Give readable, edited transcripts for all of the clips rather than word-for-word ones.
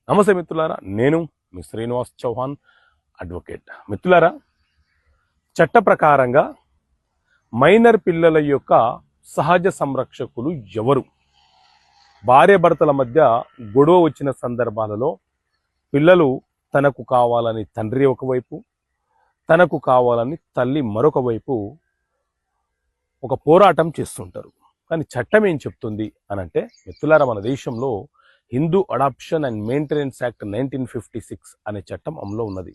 నమస్తే మిత్రులారా, నేను మీ శ్రీనివాస్ చౌహాన్ అడ్వకేట్. మిత్రులారా, చట్ట ప్రకారంగా మైనర్ పిల్లల యొక్క సహజ సంరక్షకులు ఎవరు? భార్యాభర్తల మధ్య గొడవ వచ్చిన సందర్భాలలో పిల్లలు తనకు కావాలని తండ్రి ఒకవైపు, తనకు కావాలని తల్లి మరొక వైపు ఒక పోరాటం చేస్తుంటారు. కానీ చట్టం ఏం చెప్తుంది అనంటే, మిత్రులారా, మన దేశంలో Hindu adoption and maintenance act 1956 అనే చట్టం అమల్లో ఉన్నది.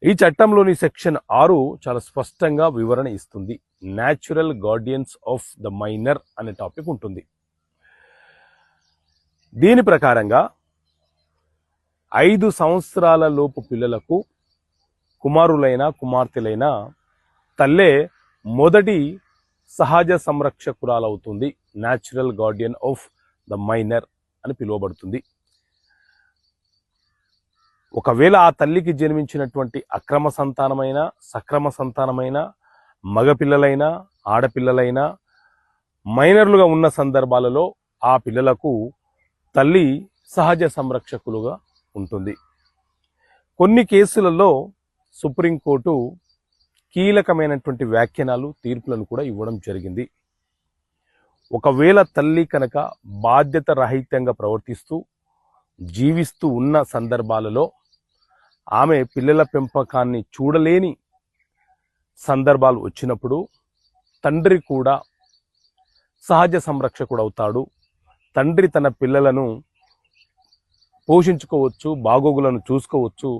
ఈ చట్టంలోని సెక్షన్ 6 చాలా స్పష్టంగా వివరణ ఇస్తుంది. Natural guardians of the minor అనే టాపిక్ ఉంటుంది. దీని ప్రకారంగా 5 సంవత్సరాల లోపు పిల్లలకు కుమారులైన కుమార్తెలైన తల్లే మొదటి సహజ సంరక్షకురాలవుతుంది. Natural guardian of the minor అని పిలువబడుతుంది. ఒకవేళ ఆ తల్లికి జన్మించినటువంటి అక్రమ సంతానమైన, సక్రమ సంతానమైన, మగపిల్లలైనా ఆడపిల్లలైనా మైనర్లుగా ఉన్న సందర్భాలలో ఆ పిల్లలకు తల్లి సహజ సంరక్షకులుగా ఉంటుంది. కొన్ని కేసులలో సుప్రీంకోర్టు కీలకమైనటువంటి వ్యాఖ్యానాలు, తీర్పులను కూడా ఇవ్వడం జరిగింది. ఒకవేళ తల్లి కనుక బాధ్యత రహితంగా ప్రవర్తిస్తూ జీవిస్తూ ఉన్న సందర్భాలలో ఆమె పిల్లల పెంపకాన్ని చూడలేని సందర్భాలు వచ్చినప్పుడు తండ్రి కూడా సహజ సంరక్షకుడు అవుతాడు. తండ్రి తన పిల్లలను పోషించుకోవచ్చు, బాగోగులను చూసుకోవచ్చు.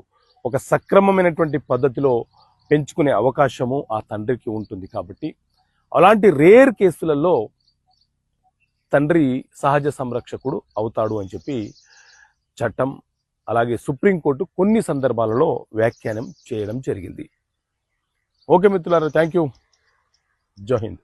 ఒక సక్రమమైనటువంటి పద్ధతిలో పెంచుకునే అవకాశము ఆ తండ్రికి ఉంటుంది. కాబట్టి అలాంటి రేర్ కేసులలో తండ్రి సహజ సంరక్షకుడు అవుతాడు అని చెప్పి చట్టం, అలాగే సుప్రీంకోర్టు కొన్ని సందర్భాలలో వ్యాఖ్యానం చేయడం జరిగింది. ఓకే మిత్రులారా, థ్యాంక్ యూ. జై హింద్.